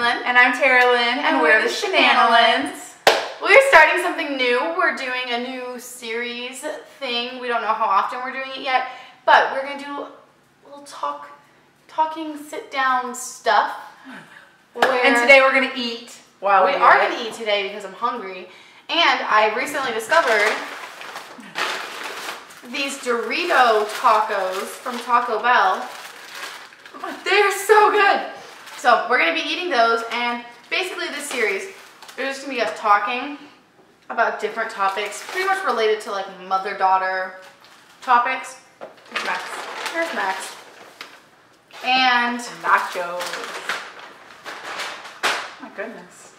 Lynn. And I'm Tara Lynn, and we're the Shenanilynns. We're starting something new. We're doing a new series thing. We don't know how often we're doing it yet, but we're going to do a little talking sit-down stuff. And today we're going to eat. We are going to eat today because I'm hungry. And I recently discovered these Dorito tacos from Taco Bell. They're so good. So we're going to be eating those, and basically this series is just going to be us talking about different topics, pretty much related to like mother-daughter topics. Here's Max. Here's Max. And nachos. My goodness.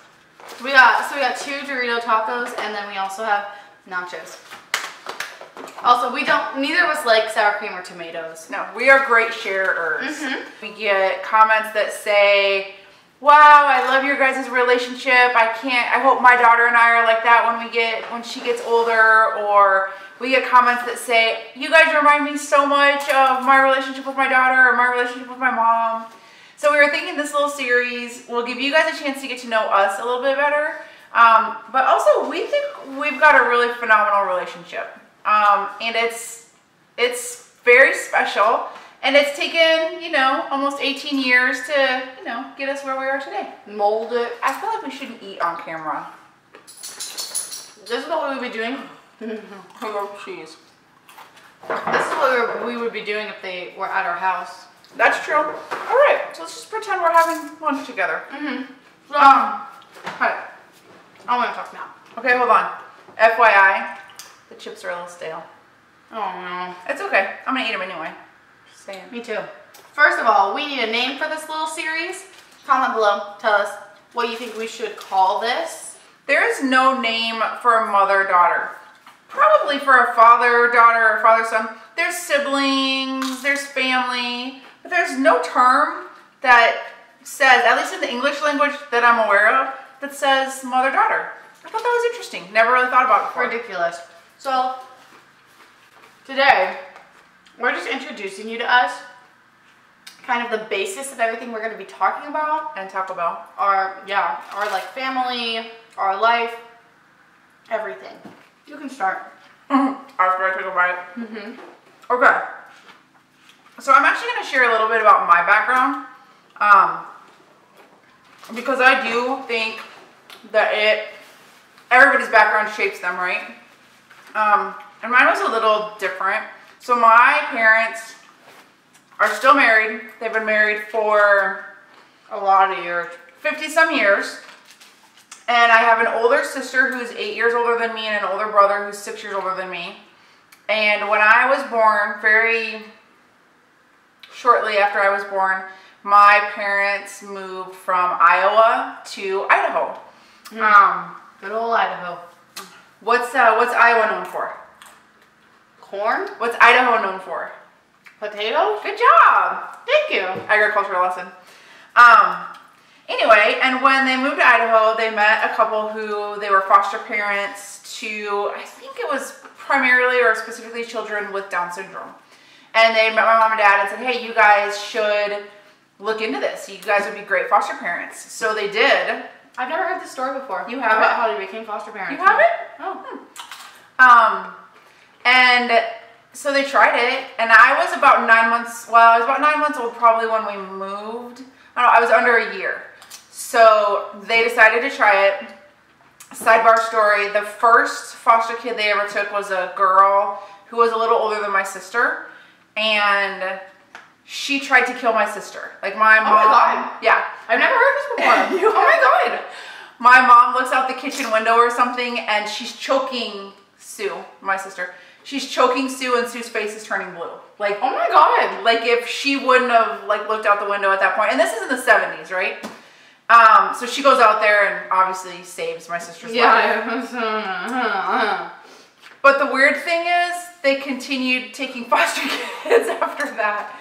We got 2 Dorito tacos, and then we also have nachos. Also, neither of us like sour cream or tomatoes. No, we are great sharers. We get comments that say, wow, I love your guys' relationship. I hope my daughter and I are like that when she gets older. Or we get comments that say, you guys remind me so much of my relationship with my daughter or my relationship with my mom. So we were thinking this little series will give you guys a chance to get to know us a little bit better. But also, we think we've got a really phenomenal relationship. And it's very special, and it's taken, almost 18 years to, get us where we are today. Mold it. I feel like we shouldn't eat on camera. This is what we would be doing. I love cheese. This is what we would be doing if they were at our house. That's true. All right, so let's just pretend we're having lunch together. So, hi. I want to talk now. Okay, hold on. FYI. The chips are a little stale. Oh no. It's okay. I'm gonna eat them anyway. Just saying. Me too. First of all, we need a name for this little series. Comment below. Tell us what you think we should call this. There is no name for a mother-daughter. Probably for a father-daughter or father-son. There's siblings, there's family, but there's no term that says, at least in the English language that I'm aware of, that says mother-daughter. I thought that was interesting. Never really thought about it before. Ridiculous. So, today, we're just introducing you to us, kind of the basis of everything we're going to be talking about. And Taco Bell. Our like family, our life, everything. You can start. After I take a bite. Okay. So I'm actually going to share a little bit about my background. Because I do think that everybody's background shapes them, right? And mine was a little different. So my parents are still married. They've been married for A lot of years. 50-some years. And I have an older sister who's 8 years older than me and an older brother who's 6 years older than me. And when I was born, very shortly after I was born, my parents moved from Iowa to Idaho. Good old Idaho. What's Iowa known for? Corn? What's Idaho known for? Potatoes? Good job. Thank you. Agricultural lesson. Anyway, and when they moved to Idaho, they met a couple who they were foster parents to, I think it was primarily or specifically children with Down syndrome. And they met my mom and dad and said, hey, you guys should look into this. You guys would be great foster parents. So they did. I've never heard this story before. You haven't? About how they became foster parents. You haven't? Oh. And so they tried it, and I was about 9 months, well, I was about 9 months old probably when we moved. I was under a year. So they decided to try it. Sidebar story, the first foster kid they ever took was a girl who was a little older than my sister, and she tried to kill my sister. Like my mom. Oh my God. Yeah. I've never heard this before. Oh my God. My mom looks out the kitchen window or something, and she's choking Sue, my sister. She's choking Sue, and Sue's face is turning blue. Like, oh my God. Like if she wouldn't have looked out the window at that point. And this is in the 70s, right? So she goes out there and obviously saves my sister's life. But the weird thing is, they continued taking foster kids after that.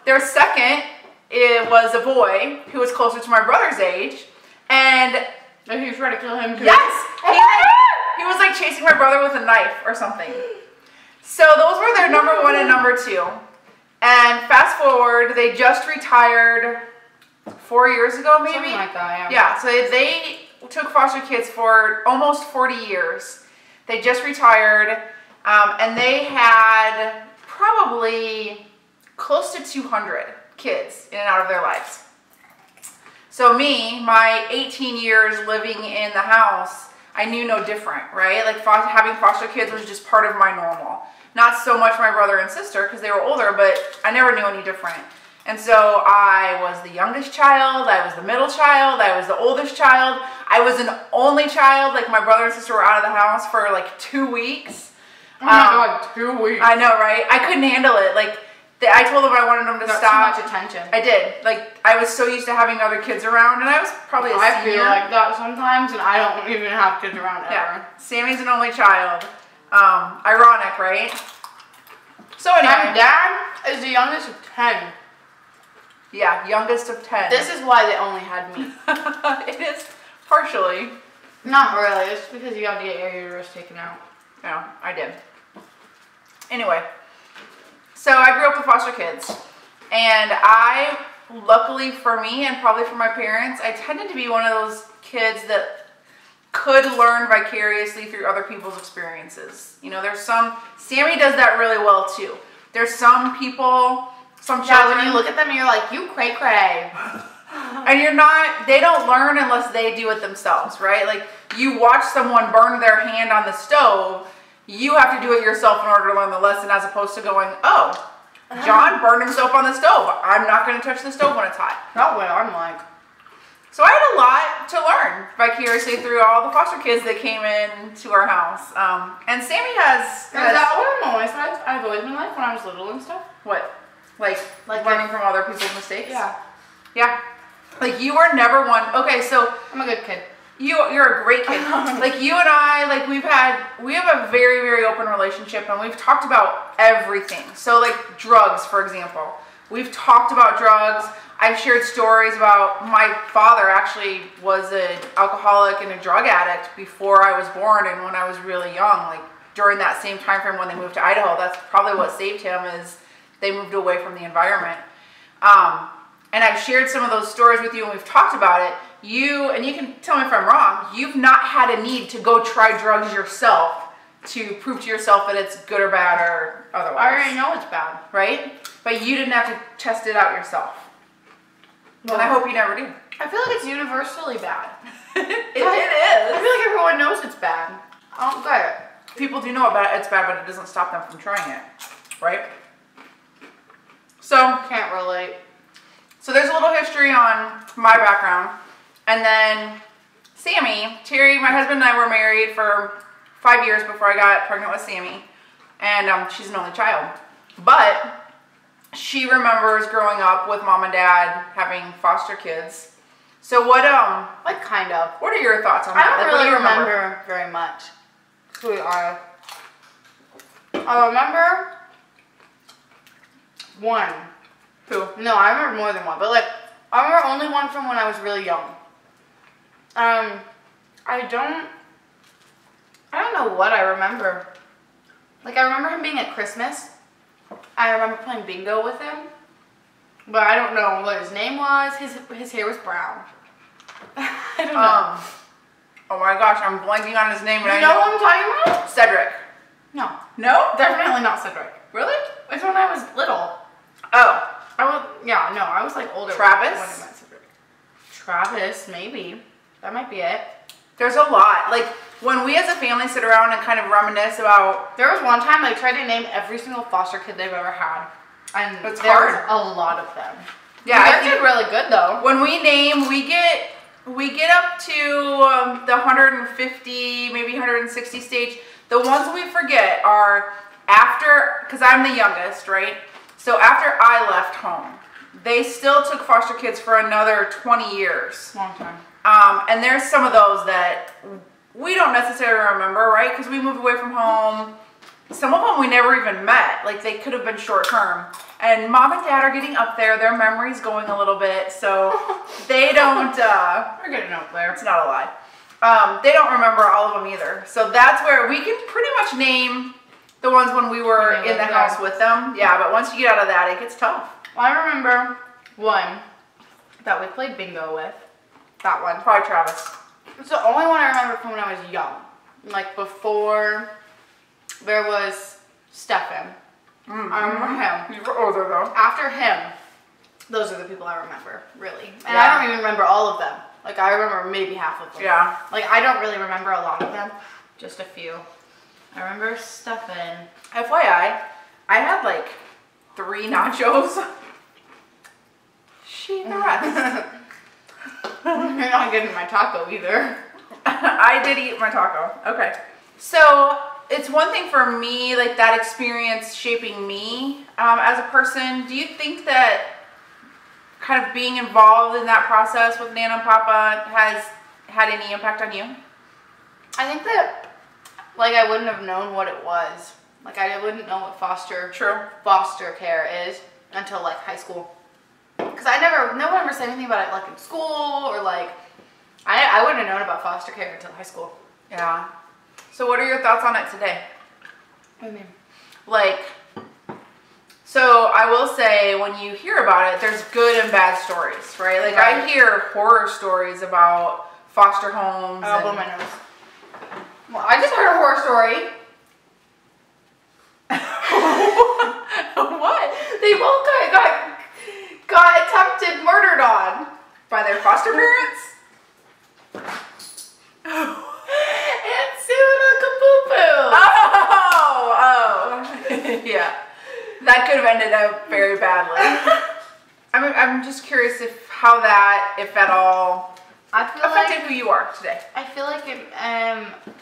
Their second, it was a boy who was closer to my brother's age, and he was trying to kill him too. Yes, he was like chasing my brother with a knife or something. So those were their number 1 and number 2. And fast forward, they just retired 4 years ago, maybe. Something like that, Yeah. So they took foster kids for almost 40 years. They just retired, and they had probably close to 200 kids in and out of their lives. So me, my 18 years living in the house, I knew no different, right? Like having foster kids was just part of my normal. Not so much my brother and sister because they were older, but I never knew any different. And so I was the youngest child, I was the middle child, I was the oldest child, I was an only child. Like my brother and sister were out of the house for like 2 weeks. Oh my God, 2 weeks. I know, right? I couldn't handle it. Like I told them I wanted them to stop. Too much attention. I did. Like I was so used to having other kids around, and I was probably a senior. I feel like that sometimes, and I don't even have kids around ever. Yeah. Sammy's an only child. Ironic, right? So anyway. My dad is the youngest of 10. Yeah, youngest of 10. This is why they only had me. It is partially. Not really. It's because you have to get your uterus taken out. No, I did. Anyway, so I grew up with foster kids, and I, luckily for me and probably for my parents, I tended to be one of those kids that could learn vicariously through other people's experiences. You know, there's some, Sammy does that really well too. There's some people, some children. When you look at them and you're like, you cray cray. And you're not, they don't learn unless they do it themselves, right? Like you watch someone burn their hand on the stove, you have to do it yourself in order to learn the lesson, as opposed to going, oh, John burned himself on the stove. I'm not going to touch the stove when it's hot. Not what I'm like. So I had a lot to learn vicariously through all the foster kids that came into our house. And Sammy has... Is that what I've always been like when I was little and stuff? What? Like learning from other people's mistakes? Yeah. Yeah. Like you were never one... Okay, so... I'm a good kid. You're a great kid. Like you and I, like we have a very, very open relationship, and we've talked about everything. So like drugs, for example. We've talked about drugs. I've shared stories about my father actually was an alcoholic and a drug addict before I was born, and when I was really young, like during that same time frame when they moved to Idaho. That's probably what saved him, is they moved away from the environment. And I've shared some of those stories with you, and we've talked about it. And you can tell me if I'm wrong, you've not had a need to go try drugs yourself to prove to yourself that it's good or bad or otherwise. I already know it's bad. Right? But you didn't have to test it out yourself. Well, and I hope you never do. I feel like it's universally bad. It is. I feel like everyone knows it's bad. I don't get it. People do know it's bad, but it doesn't stop them from trying it. Right? So. Can't relate. So there's a little history on my background. And then Sammy, Terry, my husband and I were married for 5 years before I got pregnant with Sammy. And she's an only child. But she remembers growing up with mom and dad having foster kids. So what, like kind of. What are your thoughts on that? I don't like, really remember very much. To be honest. I remember one. Who? No, I remember more than one. But like, I remember only one from when I was really young. I don't know what I remember. Like, I remember him being at Christmas. I remember playing bingo with him. But I don't know what his name was. His hair was brown. I don't know. Oh my gosh, I'm blanking on his name. You know what I'm talking about? Cedric. No. No? Definitely not Cedric. Really? It's when I was little. Oh. I was like older. Travis? When I met Cedric. Travis, maybe. That might be it. There's a lot. Like, when we as a family sit around and kind of reminisce about... There was one time I tried to name every single foster kid they've ever had. And it's there hard. was a lot of them. Yeah, I did really good, though. When we name, we get up to the 150, maybe 160 stage. The ones we forget are after... Because I'm the youngest, right? So after I left home, they still took foster kids for another 20 years. Long time. And there's some of those that we don't necessarily remember, right? Because we moved away from home. Some of them we never even met. Like, they could have been short term. And mom and dad are getting up there. Their memory's going a little bit. So they don't... They're getting up there. It's not a lie. They don't remember all of them either. So that's where we can pretty much name the ones when we were in the house with them. Yeah, but once you get out of that, it gets tough. Well, I remember one that we played bingo with. That one. Probably Travis. It's the only one I remember from when I was young. Like before there was Stefan. I remember him. You were older though. After him, those are the people I remember, really. And Yeah. I don't even remember all of them. Like I remember maybe half of them. Yeah. Like I don't really remember a lot of them. Just a few. I remember Stefan. FYI, I had like 3 nachos. She nuts. You're not getting my taco either. I did eat my taco. Okay. So it's one thing for me, like that experience shaping me as a person. Do you think that kind of being involved in that process with Nana and Papa has had any impact on you? I think that, like, I wouldn't have known what it was. Like, I wouldn't know what foster care is until, like, high school. Because no one ever said anything about it, like, in school, or, like, I wouldn't have known about foster care until high school. Yeah. So what are your thoughts on it today? What do you mean? Like, so I will say, when you hear about it, there's good and bad stories, right? Like, Right. I hear horror stories about foster homes. I'll blow my nose. Well, I just heard a horror story. What? They both got attempted murdered on. By their foster parents? And Suna Kapoopoo. Oh, yeah. That could have ended up very badly. I'm just curious how that, if at all, I feel affected like who you are today. I feel like it,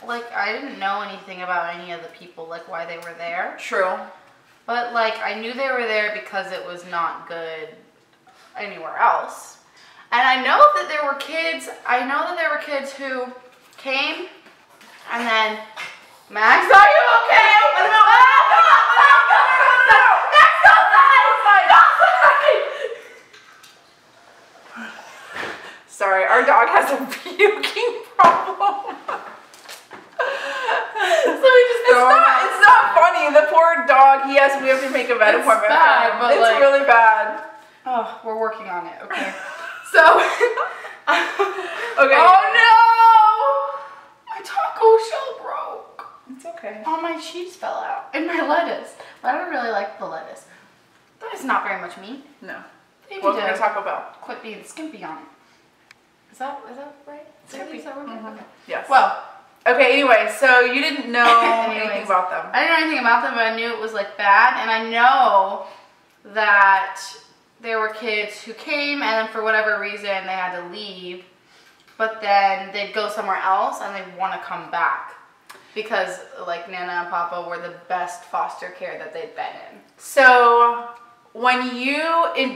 like I didn't know anything about any of the people, like why they were there. True. But like I knew they were there because it was not good anywhere else. And I know that there were kids. I know that there were kids who came, and then Max, are you okay? Sorry, our dog has a puking problem. It's not funny. The poor dog, we have to make a vet appointment bad, for him. but It's like, really bad. Oh, we're working on it, okay. So, okay. oh no! My taco shell broke. It's okay. All my cheese fell out. And my lettuce. But I don't really like the lettuce. That is not very much meat. No. Maybe Welcome to to Taco Bell. quit being skimpy on it. Is that right? Skimpy? Is that right? Mm-hmm. Okay. Yes. Well, okay, anyway, so you didn't know anything Anyways. about them. I didn't know anything about them, but I knew it was like bad. And I know that there were kids who came and then for whatever reason they had to leave. But then they'd go somewhere else and they'd want to come back. Because like Nana and Papa were the best foster care that they'd been in. So when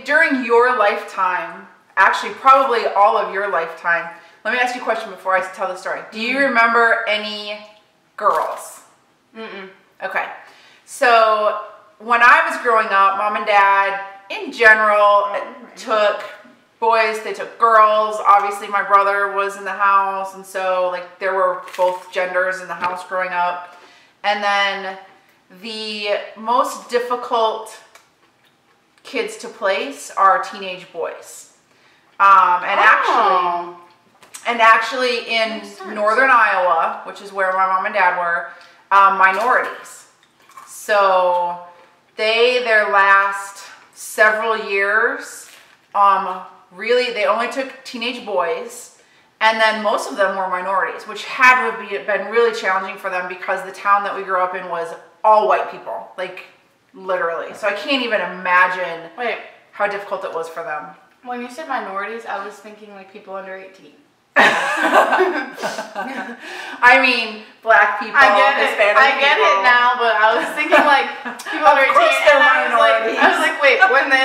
during your lifetime, actually probably all of your lifetime, let me ask you a question before I tell the story. Do you remember any girls? Mm-mm. Okay. So when I was growing up, Mom and Dad, in general, took boys, they took girls. Obviously, my brother was in the house, and so like there were both genders in the house growing up. And then the most difficult kids to place are teenage boys. And actually in northern Iowa, which is where my mom and dad were, minorities. So their last several years, really, they only took teenage boys, and then most of them were minorities, which had to have been really challenging for them because the town that we grew up in was all white people, like literally. So I can't even imagine how difficult it was for them. When you said minorities, I was thinking like people under 18. I mean, black people, Hispanic people. I get it now, but I was thinking like people under 18, and I was like, wait, when they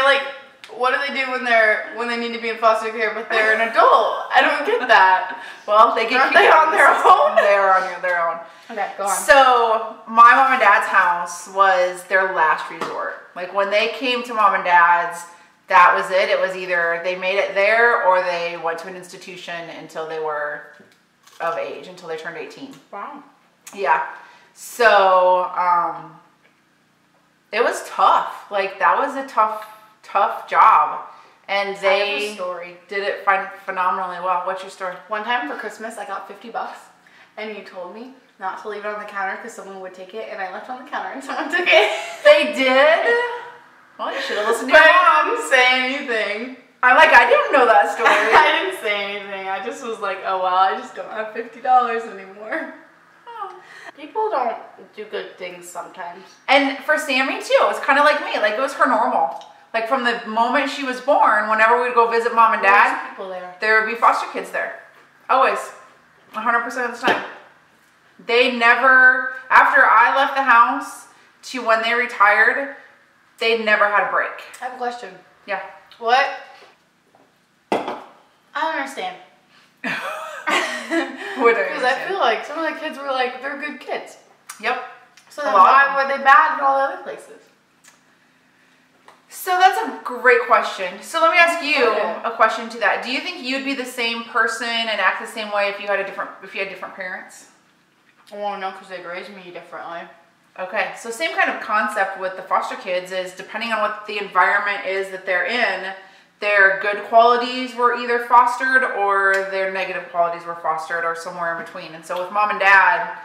what do they do when they need to be in foster care, but they're an adult? I don't get that. Well, they get Aren't they on their own? They're on their own. Okay, go on. So my mom and dad's house was their last resort. Like when they came to mom and dad's, that was it. It was either they made it there or they went to an institution until they were of age, until they turned 18. Wow. Yeah. So it was tough. Like that was a tough job. And I have they a story. did it phenomenally well. What's your story? One time for Christmas, I got $50, and you told me not to leave it on the counter because someone would take it, and I left it on the counter, and someone took it. They did? Well, you should have listened to But your I mom. didn't say anything. I'm like, I didn't know that story. I didn't say anything. I just was like, oh well, I just don't have $50 anymore. People don't do good things sometimes. And for Sammy too, it was kind of like me. Like, it was her normal. Like, from the moment she was born, whenever we'd go visit mom and dad, There's people there would be foster kids there. Always. 100% of the time. They never, after I left the house to when they retired, they never had a break. I have a question. Yeah. What? I don't understand. What do you Because I feel like some of the kids were like, they're good kids. Yep. So then why were they bad in all the other places? So that's a great question. So let me ask you Okay. a question to that. Do you think you'd be the same person and act the same way if you had different parents? Well, no, because they raised me differently. Okay, so same kind of concept with the foster kids is depending on what the environment is that they're in, their good qualities were either fostered or their negative qualities were fostered or somewhere in between. And so with mom and dad,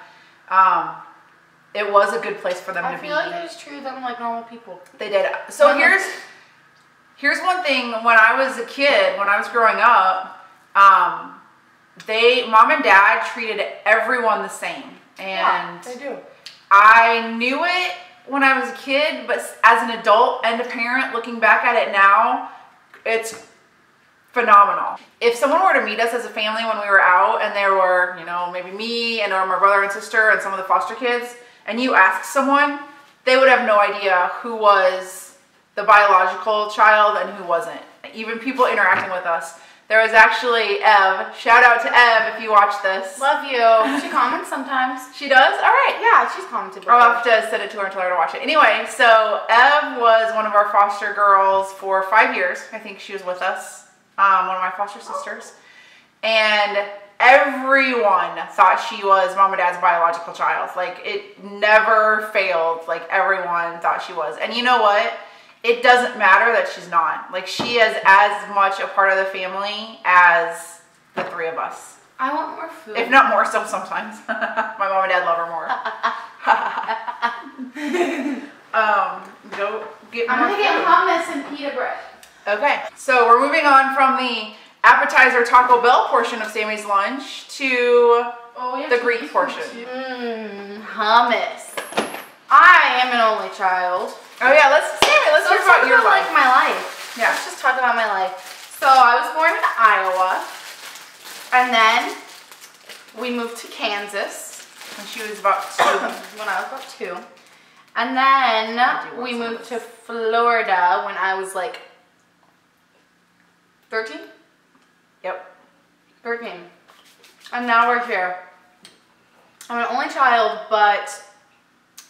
it was a good place for them to be. I feel like they just treated them like normal people. They did. So here's one thing. When I was a kid, when I was growing up, mom and dad treated everyone the same. And yeah, they do. I knew it when I was a kid, but as an adult and a parent, looking back at it now, it's phenomenal. If someone were to meet us as a family when we were out and there were, maybe me and or my brother and sister and some of the foster kids, and you asked someone, they would have no idea who was the biological child and who wasn't. Even people interacting with us. There was actually Ev. Shout out to Ev if you watch this. Love you. She comments sometimes. She does? All right. Yeah, she's commented before. I'll have to send it to her and tell her to watch it. Anyway, so Ev was one of our foster girls for 5 years. I think she was with us, one of my foster sisters. And everyone thought she was mom and dad's biological child. Like, it never failed. Like, everyone thought she was. And you know what? It doesn't matter that she's not. Like, she is as much a part of the family as the three of us. I want more food. If not more so sometimes. My mom and dad love her more. Go get more I'm gonna get food. hummus and pita bread. Okay, so we're moving on from the appetizer Taco Bell portion of Sammy's lunch to the Greek portion. Hummus. I am an only child. Oh yeah, let's hear about your life. Like my life. Yeah. Let's just talk about my life. So I was born in Iowa, and then we moved to Kansas When she was about 2. when I was about 2, and then we moved to Florida when I was like 13. Yep. 13. And now we're here. I'm an only child, but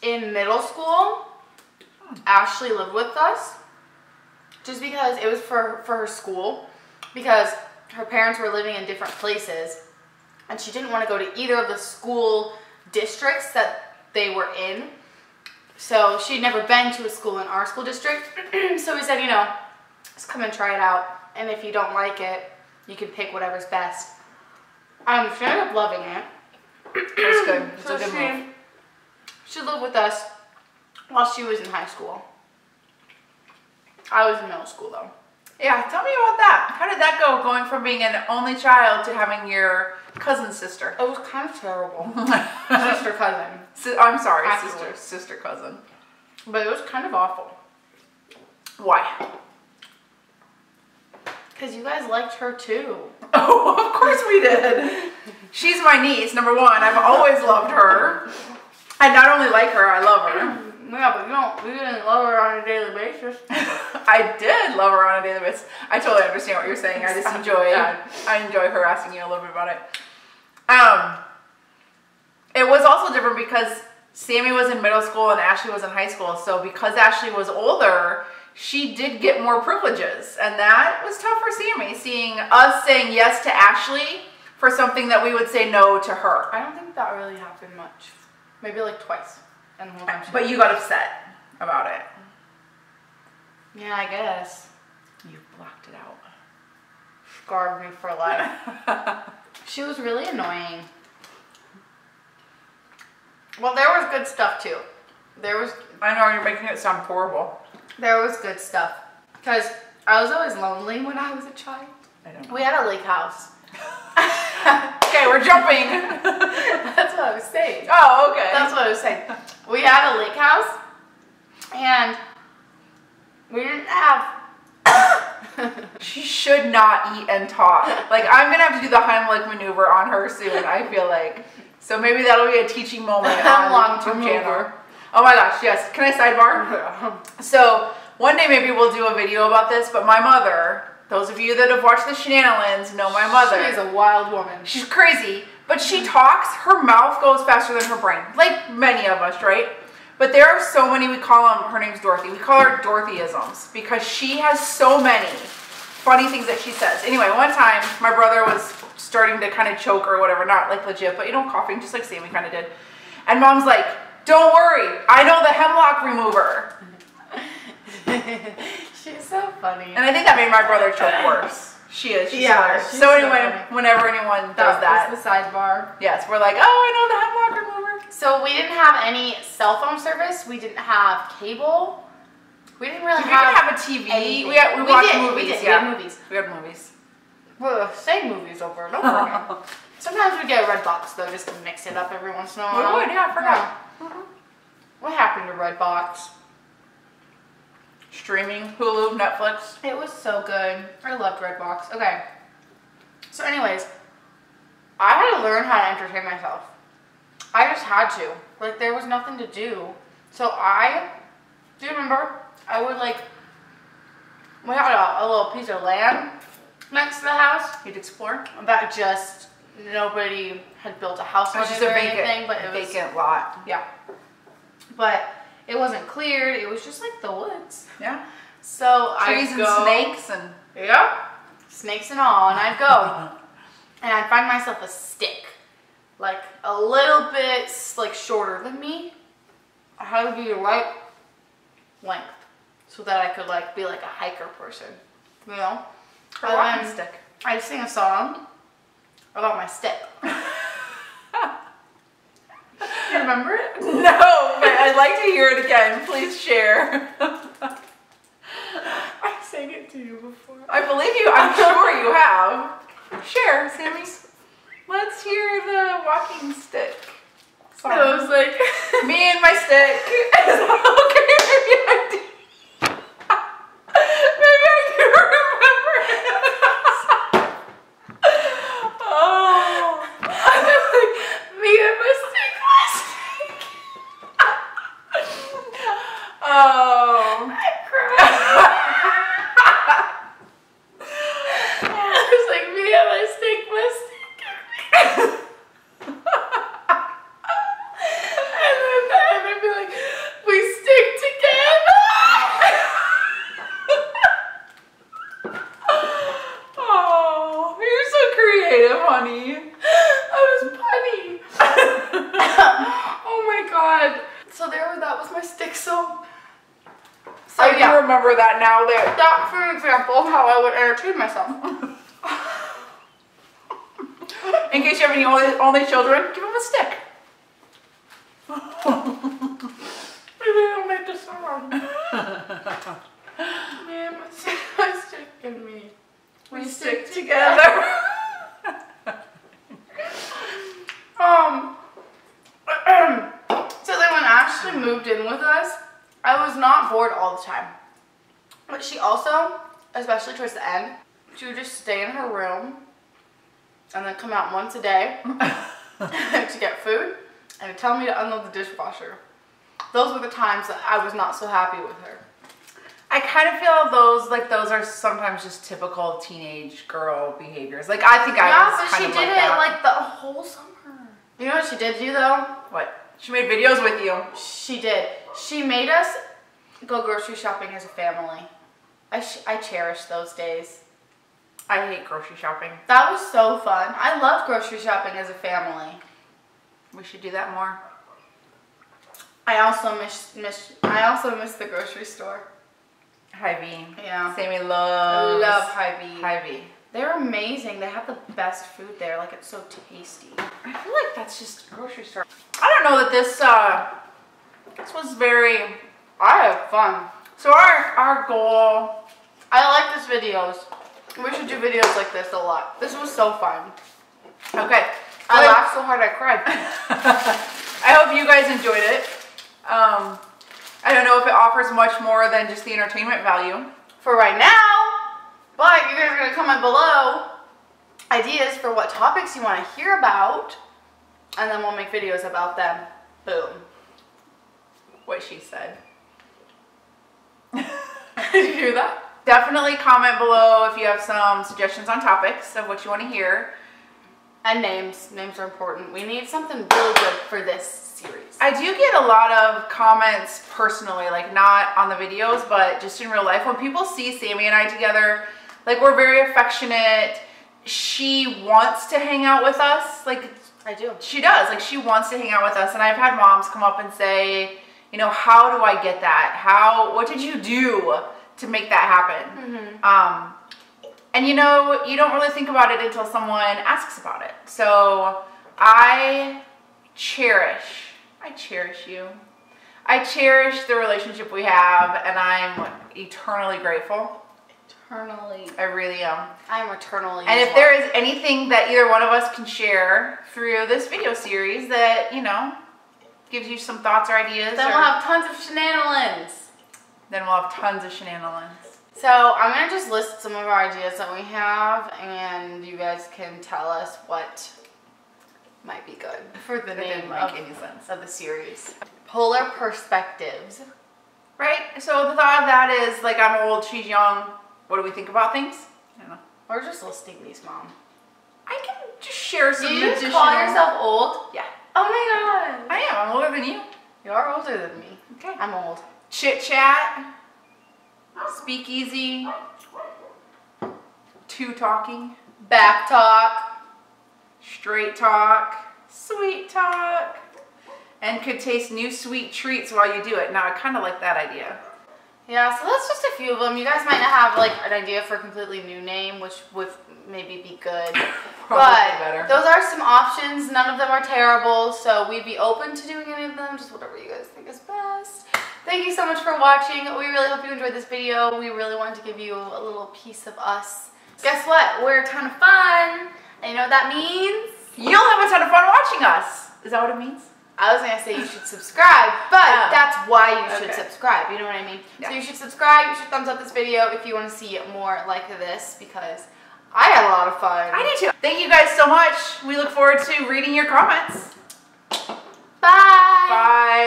in middle school, Ashley lived with us just because it was for her school, because her parents were living in different places and she didn't want to go to either of the school districts that they were in. So she'd never been to a school in our school district. So we said, just come and try it out. And if you don't like it, you can pick whatever's best. She ended up loving it. That's good. It's So a good move. she lived with us while she was in high school. I was in middle school though. Yeah, tell me about that. How did that go, going from being an only child to having your cousin sister? It was kind of terrible. Sister cousin. I'm sorry, Afterwards. sister cousin. But it was kind of awful. Why? Because you guys liked her too. Oh, of course we did. She's my niece, number one. I've always loved her. I not only like her, I love her. Yeah, but you didn't love her on a daily basis. I did love her on a daily basis. I totally understand what you're saying. I just enjoy harassing you a little bit about it. It was also different because Sammy was in middle school and Ashley was in high school. So because Ashley was older, she did get more privileges. And that was tough for Sammy, seeing us saying yes to Ashley for something that we would say no to her. I don't think that really happened much. Maybe like twice. And the whole time But you got upset about it. yeah, I guess. You Blocked it out. Scarred me for life. She was really annoying. Well, there was good stuff too. I know, you're making it sound horrible. There was good stuff. Because I was always lonely when I was a child. I don't know. We had a lake house. Okay, we're jumping. That's what I was saying. Oh, okay. That's what I was saying. We had a lake house. And we didn't have... She should not eat and talk. Like, I'm going to have to do the Heimlich maneuver on her soon, I feel like. So maybe that'll be a teaching moment on long-term channel. Oh my gosh, yes. Can I sidebar? Yeah. So one day maybe we'll do a video about this, but my mother, those of you that have watched the Shenanilynns know my mother. She's a wild woman. She's crazy, but she talks, her mouth goes faster than her brain. Like many of us, right? But there are so many, we call them, her name's Dorothy, we call her Dorothyisms because she has so many funny things that she says. Anyway, one time my brother was starting to kind of choke or whatever, not like legit, but you know, coughing just like Sammy kind of did. And Mom's like, don't worry, I know the hemlock remover. She's so funny. And I think that made my brother choke worse. She is, she's hilarious. So anyway, whenever anyone does that. That's the sidebar. Yes, we're like, oh, I know the hemlock remover. So we didn't have any cell phone service. We didn't have cable. We didn't really We didn't have a TV. anything. We watched movies. We did. Yeah. We had movies. We had movies. Well, same movies over and over again. Sometimes we get a Redbox though, just to mix it up every once in a while. We would, yeah, I forgot. Yeah. What happened to Redbox? Streaming, Hulu, Netflix. It was so good. I loved Redbox. Okay. So anyways, I had to learn how to entertain myself. I just had to. Like, there was nothing to do. So do you remember? I would like, we had a little piece of land next to the house. You'd explore. That just, nobody had built a house on It was just it a or vacant, anything, but it was, vacant lot. yeah. But it wasn't cleared. It was just like the woods. Yeah. So Trees I'd and go, snakes and. yeah, snakes and all, and I'd go, and I'd find myself a stick, like a little bit like shorter than me. I had to be the right length so that I could like be like a hiker person, you know. Her walking stick. I'd sing a song about my stick. You remember it? No, but I'd like to hear it again. Please share. I sang it to you before. I believe you. I'm sure you have. Share, Sammy. Let's hear the walking stick song. It was like me and my stick. Okay, maybe I do. Maybe I do remember it. Oh. me and my stick, Oh. I cried. I was like, me and my stick. And then be like, we stick together. Oh, you're so creative, honey. I was punny. Oh my god. So that was my stick song. So I do remember that now. That, for example, of how I would entertain myself. In case you have any only children, give them a stick. Maybe I'll make the song. Man, my stick and me. We stick together. So then when Ashley moved in with us, I was not bored all the time. But she also, especially towards the end, she would just stay in her room and then come out once a day to get food and to tell me to unload the dishwasher. Those were the times that I was not so happy with her. I kind of feel those are sometimes just typical teenage girl behaviors. Like I think I was kind of like that. Yeah, but she did it like the whole summer. You know what she did do though? What? She made videos with you. She did. She made us go grocery shopping as a family. I cherish those days. I hate grocery shopping. That was so fun. I loved grocery shopping as a family. We should do that more. I also miss the grocery store. Hy-Vee. Yeah. Sammy loves. I love Hy-Vee. Hy-Vee. They're amazing. They have the best food there. Like, it's so tasty. I feel like that's just grocery store. I don't know that this was very. I had fun. So our goal. I like this videos. We should do videos like this a lot. This was so fun. Okay. I laughed so hard I cried. I hope you guys enjoyed it. I don't know if it offers much more than just the entertainment value. For right now, but you guys are going to comment below ideas for what topics you want to hear about, and then we'll make videos about them. Boom. What she said. Did you hear that? Definitely comment below if you have some suggestions on topics of what you want to hear. And names. Names are important. We need something really good for this series. I do get a lot of comments personally, like not on the videos, but just in real life. When people see Sammy and I together, like we're very affectionate. She wants to hang out with us. Like I do. She does. Like she wants to hang out with us. And I've had moms come up and say, you know, how do I get that? What did you do to make that happen? Mm-hmm. And you know, you don't really think about it until someone asks about it. So I cherish you. I cherish the relationship we have, and I'm eternally grateful. Eternally. I really am. I'm eternally. And if there is anything that either one of us can share through this video series that, you know, gives you some thoughts or ideas. Then we'll have tons of shenanigans. Then we'll have tons of shenanigans. So I'm going to just list some of our ideas that we have, and you guys can tell us what might be good for the name of the series. Polar perspectives. Right? So the thought of that is, like, I'm old, she's young. What do we think about things? I don't know. We're just listing these, Mom. I can just share some additional... Do you call yourself old? Yeah. Oh my god. I am. I'm older than you. You are older than me. Okay. I'm old. Chit chat. Speak easy. Two talking. Back talk. Straight talk. Sweet talk. And could taste new sweet treats while you do it. Now I kind of like that idea. Yeah, so that's just a few of them. You guys might not have like an idea for a completely new name, which would maybe be good. But better. Those are some options. None of them are terrible, so we'd be open to doing any of them, just whatever you guys think is best. Thank you so much for watching. We really hope you enjoyed this video. We really wanted to give you a little piece of us. Guess what? We're a ton of fun. And you know what that means? You'll have a ton of fun watching us. Is that what it means? I was going to say you should subscribe, but that's why you should subscribe. You know what I mean? Yeah. So you should subscribe. You should thumbs up this video if you want to see more like this, because I had a lot of fun. I did too. Thank you guys so much. We look forward to reading your comments. Bye. Bye.